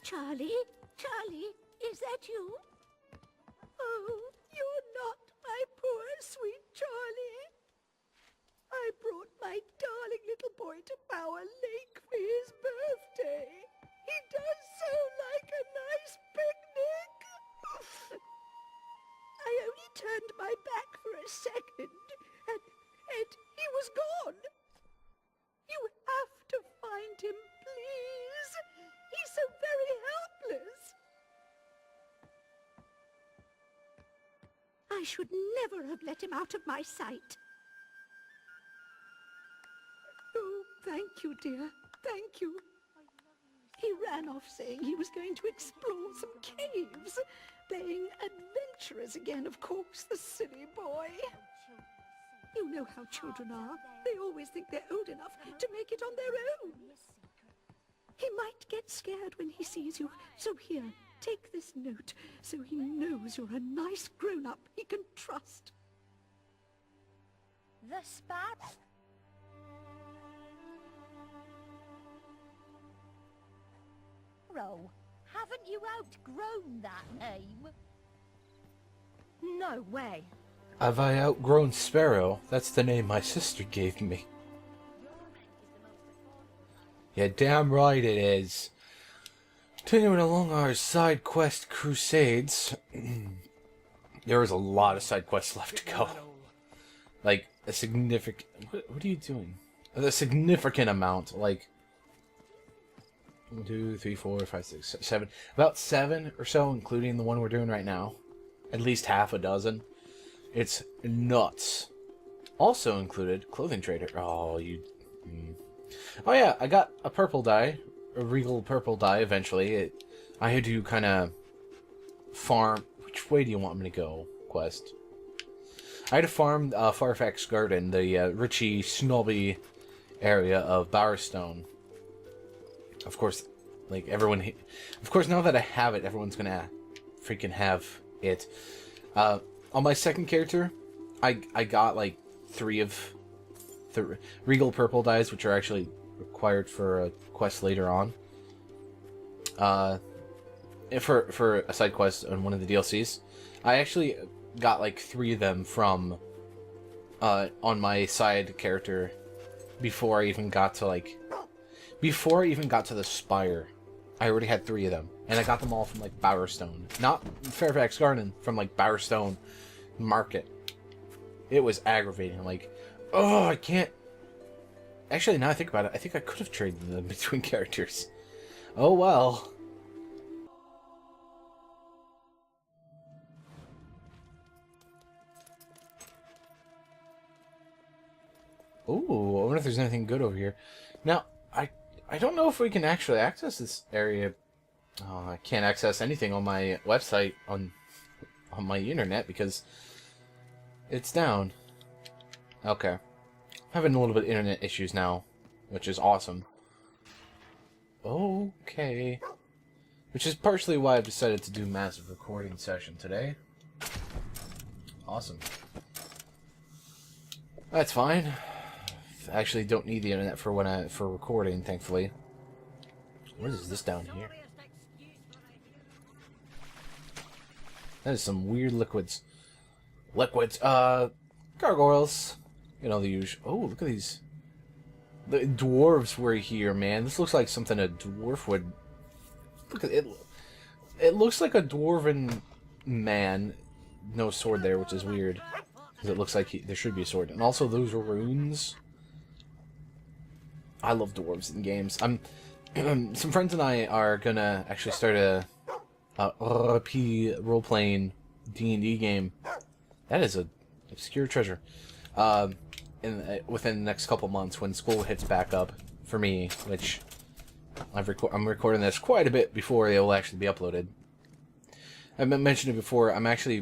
Charlie? Charlie, is that you? Oh, you're not my poor, sweet Charlie. I brought my darling little boy to Bower Lake for his birthday. He does so like a nice picnic. I only turned my back for a second, and he was gone. You have to find him, please. He's so very helpless. I should never have let him out of my sight. Oh, thank you, dear. Thank you. He ran off saying he was going to explore some caves. Playing adventurers again, of course, the silly boy. You know how children are. They always think they're old enough to make it on their own. He might get scared when he sees you. So here, take this note so he knows you're a nice grown-up he can trust. The Sparrow. Haven't you outgrown that name? No way. Have I outgrown Sparrow? That's the name my sister gave me. Yeah, damn right it is. Continuing along our side quest crusades, there is a lot of side quests left to go. Like, a significant... What are you doing? A significant amount, like... 1, 2, 3, 4, 5, 6, 7. About 7 or so, including the one we're doing right now. At least half a dozen. It's nuts. Also included, Clothing Trader. Oh, you... Oh yeah, I got a purple dye. A regal purple dye, eventually. I had to kind of farm... Which way do you want me to go, quest? I had to farm Farfax Garden, the richy, snobby area of Bowerstone. Of course, like, everyone... Of course, now that I have it, everyone's gonna freaking have it. On my second character, I got, like, 3 of the Regal Purple dyes, which are actually required for a quest later on. For a side quest on one of the DLCs. I actually got, like, 3 of them from... on my side character before I even got to, like... Before I even got to the Spire, I already had 3 of them. And I got them all from, like, Bowerstone. Not Fairfax Garden, from, like, Bowerstone Market. It was aggravating. Like, oh, I can't... Actually, now I think about it, I think I could have traded them between characters. Oh, well. Ooh, I wonder if there's anything good over here. Now, I don't know if we can actually access this area. Oh, I can't access anything on my website, on my internet, because it's down. Okay. I'm having a little bit of internet issues now, which is awesome. Okay. Which is partially why I've decided to do a massive recording session today. Awesome. That's fine. Actually don't need the internet for for recording, thankfully. What is this down here? That is some weird liquids. Gargoyles. You know, the usual. Oh, look at these. The dwarves were here, man. This looks like something a dwarf would... Look at it. It looks like a dwarven man. No sword there, which is weird. Because it looks like there should be a sword. And also those runes. I love dwarves in games. Some friends and I are gonna actually start a RP role-playing D&D game. That is a obscure treasure. Within the next couple months, when school hits back up for me, which I'm recording this quite a bit before it will actually be uploaded. I mentioned it before. It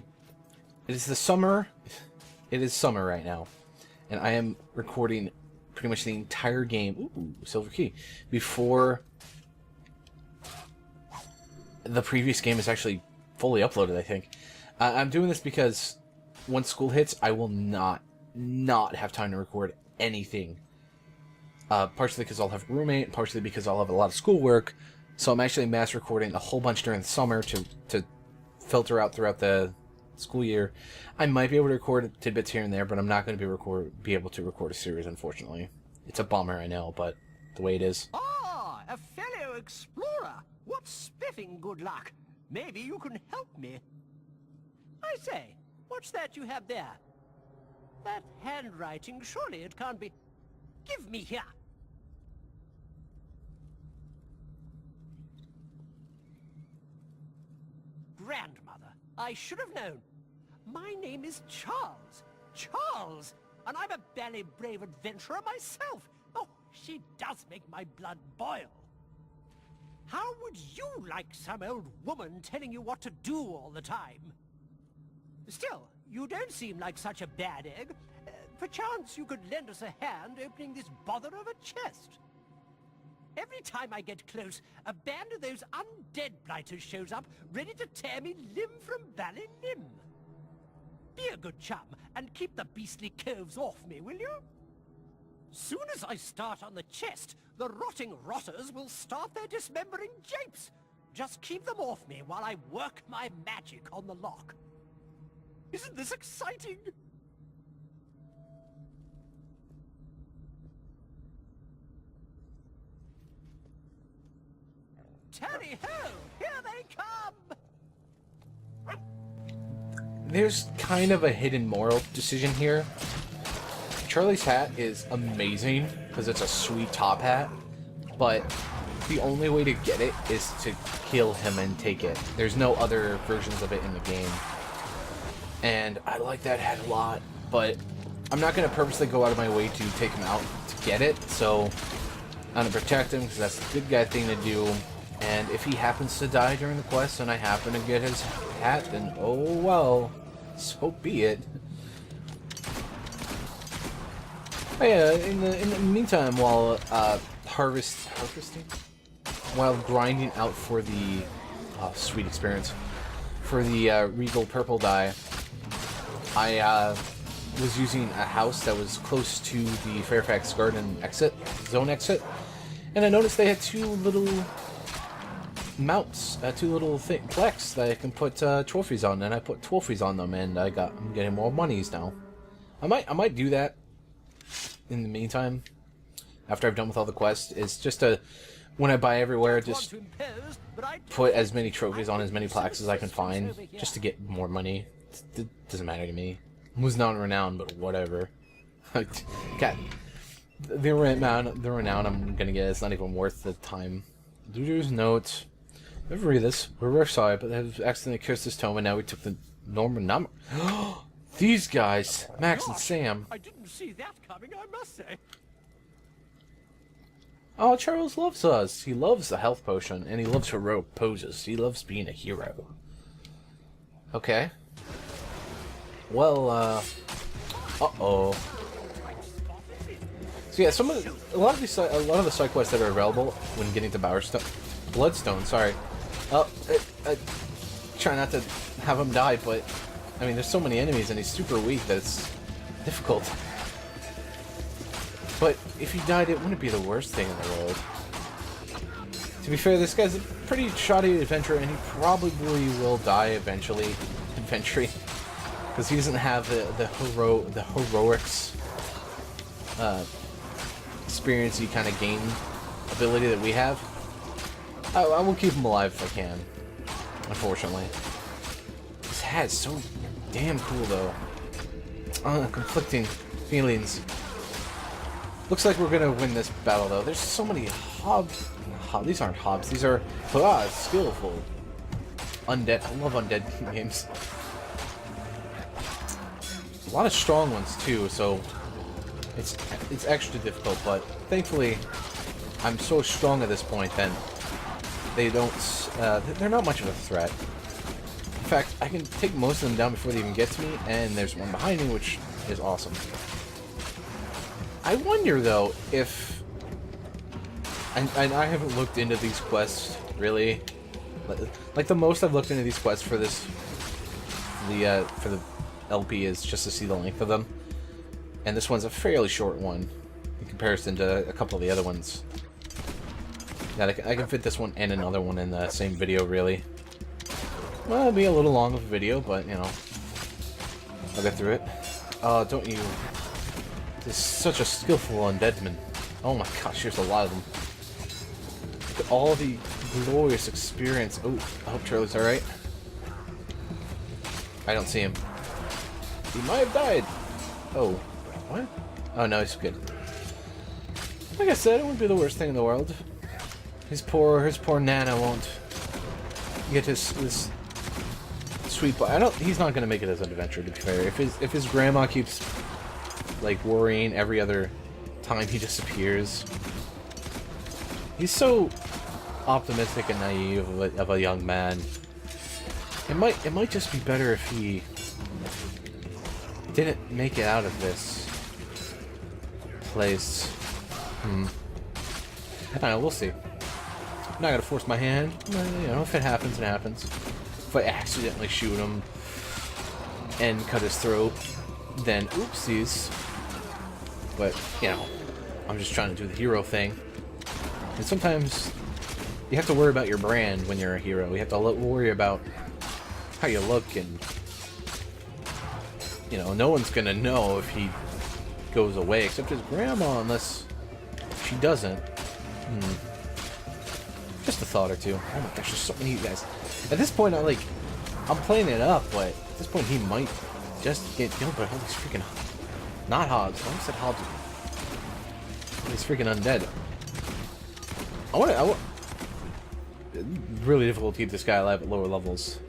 is the summer. It is summer right now, and I am recording pretty much the entire game. Ooh, silver key. Before the previous game is actually fully uploaded, I think. I'm doing this because once school hits, I will not have time to record anything. Partially because I'll have a roommate, partially because I'll have a lot of schoolwork, So I'm actually mass recording a whole bunch during the summer to filter out throughout the school year. I might be able to record tidbits here and there, but I'm not going to be able to record a series, unfortunately. It's a bummer, I know, but the way it is. Ah, a fellow explorer. What spiffing good luck. Maybe you can help me. I say, what's that you have there? That handwriting, surely it can't be... Give me here. Grandmother, I should have known. My name is Charles. Charles! And I'm a bally brave adventurer myself. Oh, she does make my blood boil. How would you like some old woman telling you what to do all the time? Still, you don't seem like such a bad egg. Perchance you could lend us a hand opening this bother of a chest. Every time I get close, a band of those undead blighters shows up, ready to tear me limb from bally limb. Be a good chum, and keep the beastly coves off me, will you? Soon as I start on the chest, the rotting rotters will start their dismembering japes. Just keep them off me while I work my magic on the lock. Isn't this exciting? Tally-ho! Here they come! There's kind of a hidden moral decision here. Charlie's hat is amazing, because it's a sweet top hat, but the only way to get it is to kill him and take it. There's no other versions of it in the game. And I like that hat a lot, but I'm not going to purposely go out of my way to take him out to get it, so I'm going to protect him, because that's the good guy thing to do. And if he happens to die during the quest and I happen to get his hat, then oh well, so be it. Oh yeah, in the meantime, while harvesting, while grinding out for the sweet experience for the regal purple dye, I was using a house that was close to the Fairfax Garden zone exit, and I noticed they had two little mounts, two little plaques that I can put trophies on, and I put trophies on them, and I'm getting more monies now. I might do that in the meantime, after I've done with all the quests, is just when I buy everywhere, just put as many trophies on as many plaques as I can find, just to get more money. It doesn't matter to me. Who's not renowned, but whatever. God, the renown I'm gonna get, it's not even worth the time. Duder's note. Never read this. We're sorry, but have accidentally cursed this tome, and now we took the normal number. These guys, Max and Sam. I didn't see that coming, I must say. Oh, Charles loves us. He loves the health potion, and he loves heroic poses. He loves being a hero. Okay. Well, uh-oh. So yeah, a lot of the side quests that are available when getting to Bloodstone. Sorry. Try not to have him die, but I mean, there's so many enemies, and he's super weak that it's difficult. But if he died, it wouldn't be the worst thing in the world. To be fair, this guy's a pretty shoddy adventurer, and he probably will die eventually, because he doesn't have the heroics experience you kind of gain ability that we have. I will keep him alive if I can, unfortunately. This hat is so damn cool, though. Conflicting feelings. Looks like we're gonna win this battle, though. There's so many hobs. These aren't hobs. These are skillful undead. I love undead games. A lot of strong ones too, so it's extra difficult. But thankfully, I'm so strong at this point that they're not much of a threat. In fact, I can take most of them down before they even get to me, and there's one behind me, which is awesome. I wonder, though, if... And I haven't looked into these quests, really. Like, the most I've looked into these quests for this... for the LP is just to see the length of them. And this one's a fairly short one, in comparison to a couple of the other ones. Yeah, I can fit this one and another one in the same video, really. Well, it'll be a little long of a video, but, you know, I'll get through it. Don't you... This is such a skillful undeadman. Oh my gosh, there's a lot of them. Look at all the glorious experience. Oh, I hope Charlie's alright. I don't see him. He might have died. Oh, what? Oh no, he's good. Like I said, it wouldn't be the worst thing in the world. His poor Nana won't get his sweet boy. He's not gonna make it as an adventure, to be fair. If his grandma keeps like worrying every other time he disappears, he's so optimistic and naive of a young man. It might just be better if he didn't make it out of this place. I don't know, we'll see. I'm not gonna force my hand. You know, if it happens, it happens. If I accidentally shoot him and cut his throat, then oopsies. But, you know, I'm just trying to do the hero thing. And sometimes you have to worry about your brand when you're a hero. You have to worry about how you look, and you know, no one's gonna know if he goes away except his grandma, unless she doesn't. Just a thought or two. Oh my gosh, there's so many of you guys. At this point, I'm playing it up, but at this point he might just get killed by all these freaking not hogs. I almost said hogs. These freaking undead. Really difficult to keep this guy alive at lower levels.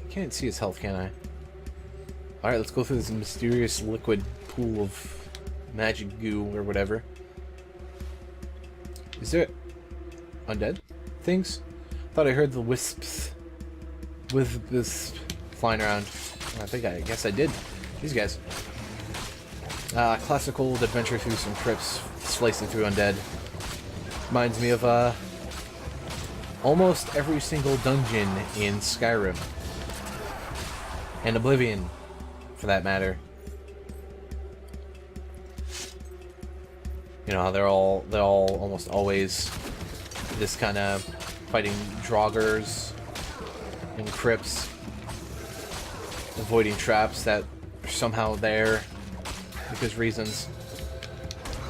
Can't see his health, can I? Alright, let's go through this mysterious liquid pool of magic goo or whatever. Is there undead things? Thought I heard the wisps with this flying around. I guess I did. These guys. Classic old adventure through some crypts, slicing through undead. Reminds me of almost every single dungeon in Skyrim. And Oblivion, for that matter. You know how they're all almost always this kind of fighting draugrs and crypts, avoiding traps that are somehow there because reasons.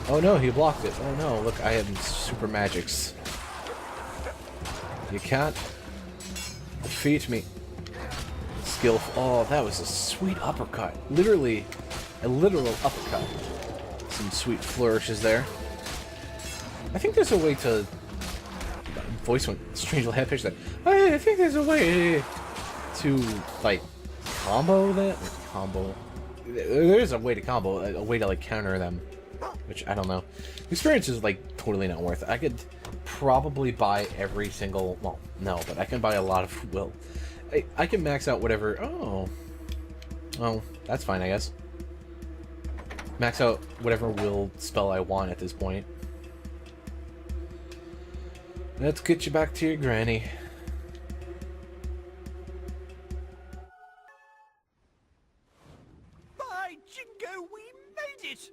Oh no, he blocked it. Oh no, look, I have super magics. You can't defeat me. Oh, that was a sweet uppercut. Literally, a literal uppercut. Some sweet flourishes there. I think there's a way to... Voice went strangely high-pitched there. I think there's a way to, like, combo that? Combo... There's a way to combo, a way to, like, counter them. Which, I don't know. The experience is, like, totally not worth it. I could probably buy every single... Well, no, but I can buy a lot of... Well... I can max out whatever... Oh, that's fine, I guess. Max out whatever will spell I want at this point. Let's get you back to your granny. By jingo, we made it!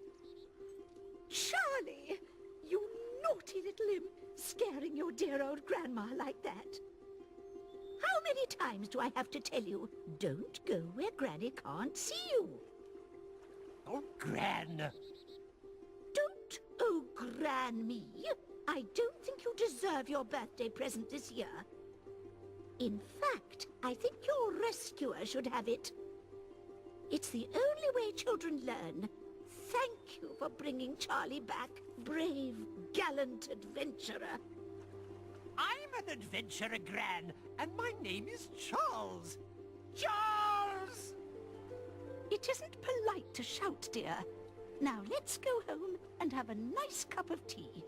Charlie, you naughty little imp, scaring your dear old grandma like that. How many times do I have to tell you, don't go where Granny can't see you? Oh, Gran. Don't oh Gran me. I don't think you deserve your birthday present this year. In fact, I think your rescuer should have it. It's the only way children learn. Thank you for bringing Charlie back, brave, gallant adventurer. I'm an adventurer, Gran, and my name is Charles. Charles! It isn't polite to shout, dear. Now let's go home and have a nice cup of tea.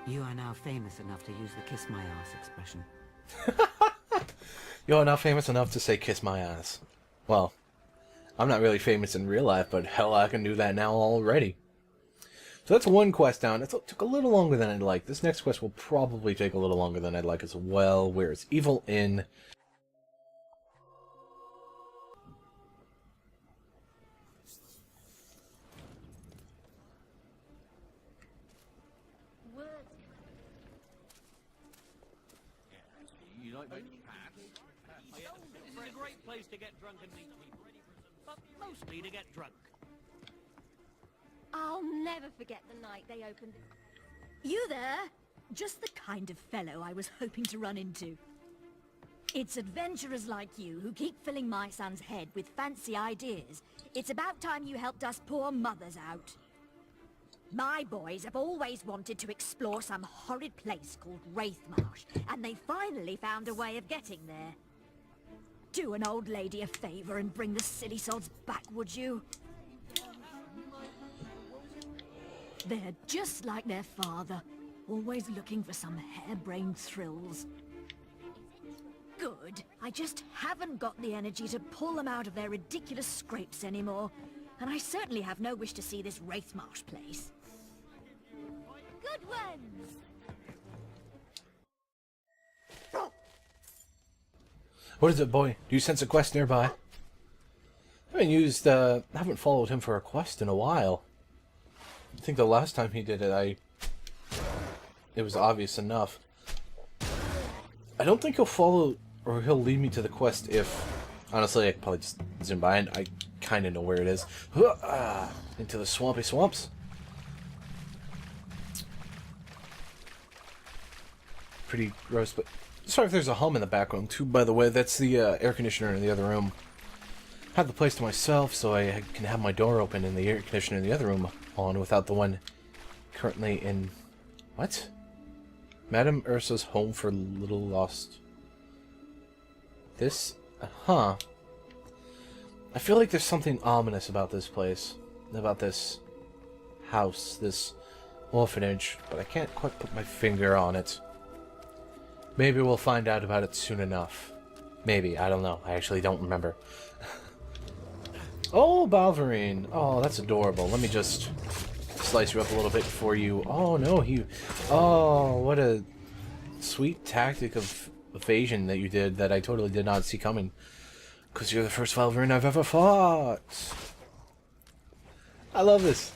You are now famous enough to use the kiss my ass expression. You're now famous enough to say kiss my ass. Well, I'm not really famous in real life, but hell, I can do that now already. So that's one quest down. It took a little longer than I'd like. This next quest will probably take a little longer than I'd like as well. Where's Evil Inn? This is a great place to get drunk and meet people, but mostly to get drunk. I'll never forget the night they opened it. You there? Just the kind of fellow I was hoping to run into. It's adventurers like you who keep filling my son's head with fancy ideas. It's about time you helped us poor mothers out. My boys have always wanted to explore some horrid place called Wraithmarsh, and they finally found a way of getting there. Do an old lady a favor and bring the silly sods back, would you? They're just like their father, always looking for some harebrained thrills. Good. I just haven't got the energy to pull them out of their ridiculous scrapes anymore. And I certainly have no wish to see this Wraithmarsh place. Good ones! What is it, boy? Do you sense a quest nearby? I haven't followed him for a quest in a while. I think the last time he did it, it was obvious enough. I don't think he'll follow, or he'll lead me to the quest if... Honestly, I could probably just zoom by, and I kind of know where it is. Into the swampy swamps. Pretty gross, but... Sorry if there's a hum in the background, too, by the way. That's the air conditioner in the other room. I have the place to myself, so I can have my door open and the air conditioner in the other room on without the one currently in... What? Madame Ursa's home for little lost... This? Huh. I feel like there's something ominous about this place. About this house, this orphanage, but I can't quite put my finger on it. Maybe we'll find out about it soon enough. Maybe, I don't know. I actually don't remember. Oh, Balverine. Oh, that's adorable. Let me just slice you up a little bit for you. Oh, no, he... Oh, what a sweet tactic of evasion that you did that I totally did not see coming. Because you're the first Balverine I've ever fought. I love this.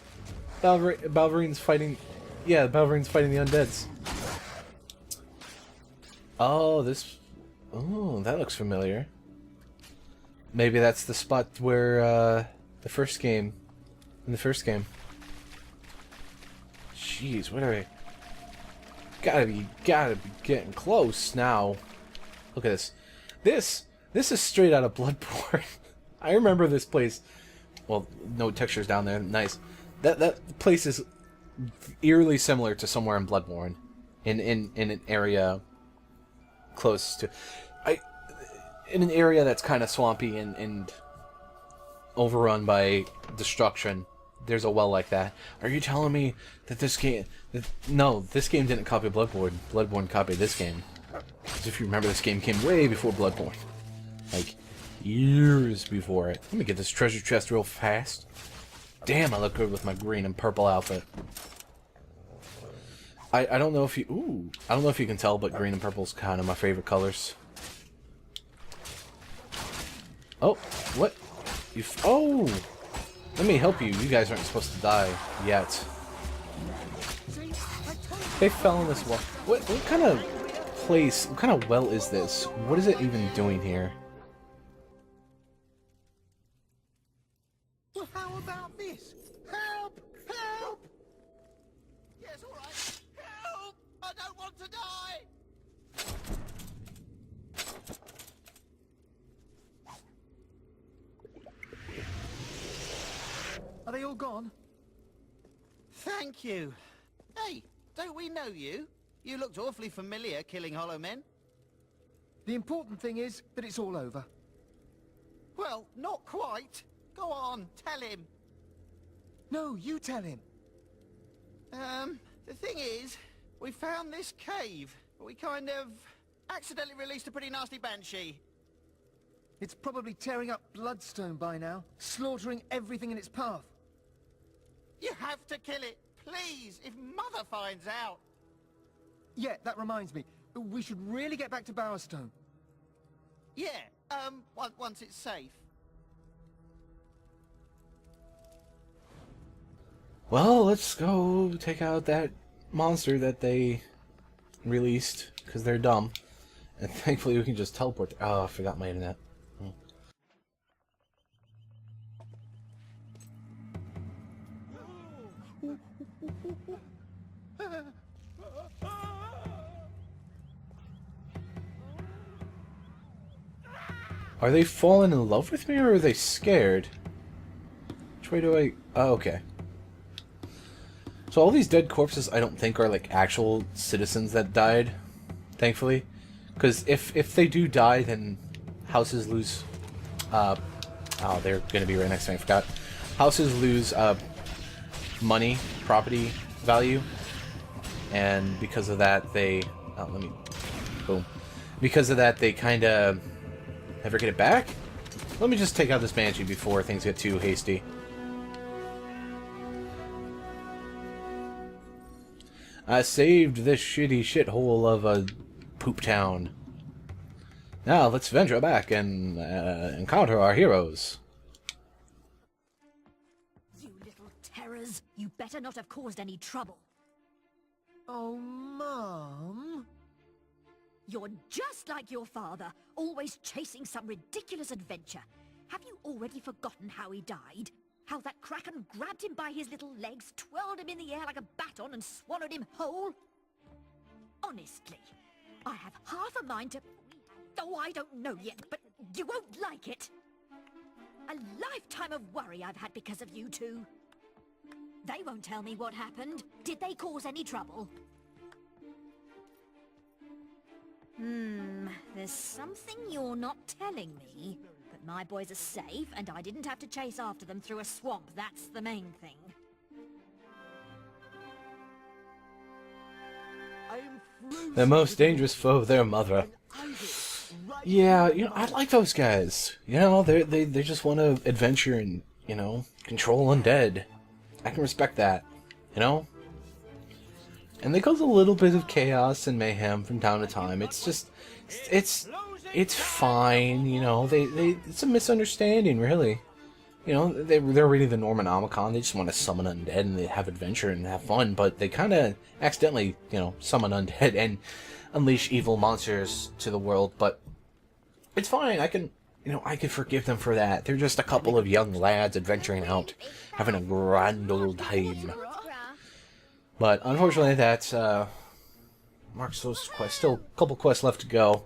Balverine's fighting... Yeah, Balverine's fighting the undeads. Oh, this... Oh, that looks familiar. Maybe that's the spot where, the first game... In the first game. Jeez, what are we... Gotta be getting close now. Look at this. This is straight out of Bloodborne. I remember this place. Well, no textures down there. Nice. That place is eerily similar to somewhere in Bloodborne. In an area... close to... in an area that's kind of swampy and overrun by destruction. There's a well like that. Are you telling me that this game... No, this game didn't copy Bloodborne. Bloodborne copied this game. Because if you remember, this game came way before Bloodborne. Like, years before it. Let me get this treasure chest real fast. Damn, I look good with my green and purple outfit. I don't know if you... Ooh. I don't know if you can tell, but green and purple is kind of my favorite colors. Oh, what? Oh! Let me help you. You guys aren't supposed to die yet. They fell in this well. What kind of place, what kind of well is this? What is it even doing here? Well, how about this? Help! Help! Yes, all right. Help! I don't want to die! Are they all gone? Thank you. Hey, don't we know you? You looked awfully familiar killing Hollow Men. The important thing is that it's all over. Well, not quite. Go on, tell him. No, you tell him. The thing is, we found this cave, but we kind of accidentally released a pretty nasty banshee. It's probably tearing up Bloodstone by now, slaughtering everything in its path. You have to kill it, please, if Mother finds out. Yeah, that reminds me. We should really get back to Bowerstone. Yeah, once it's safe. Well, let's go take out that monster that they released, because they're dumb. And thankfully we can just teleport there. Oh, I forgot my internet. Are they falling in love with me, or are they scared? Which way do I... Oh, okay. So all these dead corpses I don't think are, like, actual citizens that died, thankfully. Because if they do die, then houses lose... oh, they're gonna be right next to me, I forgot. Houses lose, money, property value. And because of that, they... Oh, let me... Boom. Because of that, they kinda... Ever get it back? Let me just take out this Banshee before things get too hasty. I saved this shitty shithole of a poop town. Now let's venture back and encounter our heroes. You little terrors! You better not have caused any trouble. Oh, Mum. You're just like your father, always chasing some ridiculous adventure. Have you already forgotten how he died? How that kraken grabbed him by his little legs, twirled him in the air like a baton and swallowed him whole? Honestly, I have half a mind to... Oh, I don't know yet, but you won't like it. A lifetime of worry I've had because of you two. They won't tell me what happened. Did they cause any trouble? There's something you're not telling me. But my boys are safe, and I didn't have to chase after them through a swamp. That's the main thing. The most dangerous foe of their mother. Yeah, you know, I like those guys. You know, they just want to adventure and, you know, control undead. I can respect that, you know? And they cause a little bit of chaos and mayhem from time to time. It's just, it's fine, you know. It's a misunderstanding, really. You know, they're reading the Normonomicon. They just want to summon undead and they have adventure and have fun, but they kind of accidentally, you know, summon undead and unleash evil monsters to the world. But it's fine. I can forgive them for that. They're just a couple of young lads adventuring out, having a grand old time. But unfortunately, that's marks those quests. Still a couple quests left to go.